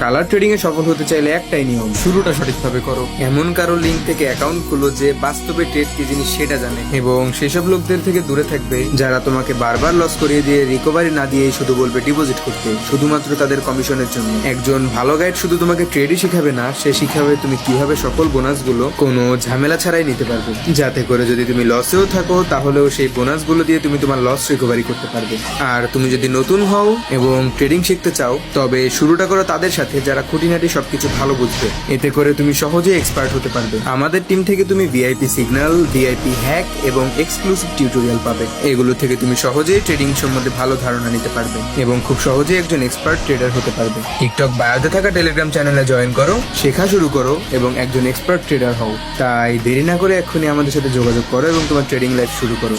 Colour trading এ সফল হতে চাইলে একটাই নিয়ম, শুরুটা সঠিকভাবে করো। এমন কারো লিঙ্ক থেকে অ্যাকাউন্ট খুলো যে বাস্তবে ট্রেড কি জিনিস সেটা জানে, এবং সেসব লোকদের থেকে দূরে থাকবে যারা তোমাকে বারবার লস করিয়ে দিয়ে রিকভারি না দিয়ে শুধু বলবে ডিপোজিট করতে, শুধুমাত্র তাদের কমিশনের জন্য। একজন ভালো গাইড শুধু তোমাকে ট্রেডই শিখাবে না, সে শিখাবে তুমি কিভাবে সকল বোনাসগুলো কোনো ঝামেলা ছাড়াই নিতে পারবে, যাতে করে যদি তুমি লসেও থাকো তাহলেও সেই বোনাসগুলো দিয়ে তুমি তোমার লস রিকভারি করতে পারবে। আর তুমি যদি নতুন হও এবং ট্রেডিং শিখতে চাও তবে শুরুটা করো তাদের সাথে যারা খুঁটিনাটি সবকিছু ভালো বুঝবে, এতে করে তুমি সহজেই এক্সপার্ট হতে পারবে। আমাদের টিম থেকে তুমি ভিআইপি সিগন্যাল, ভিআইপি হ্যাক এবং এক্সক্লুসিভ টিউটোরিয়াল পাবে। এগুলো থেকে তুমি সহজেই ট্রেডিং সম্বন্ধে ভালো ধারণা নিতে পারবে এবং খুব সহজেই একজন এক্সপার্ট ট্রেডার হতে পারবে। টিকটক বায়োতে থাকা টেলিগ্রাম চ্যানেলে জয়েন করো, শেখা শুরু করো এবং একজন এক্সপার্ট ট্রেডার হও। তাই দেরি না করে এক্ষুনি আমাদের সাথে যোগাযোগ করো এবং তোমার ট্রেডিং লাইফ শুরু করো।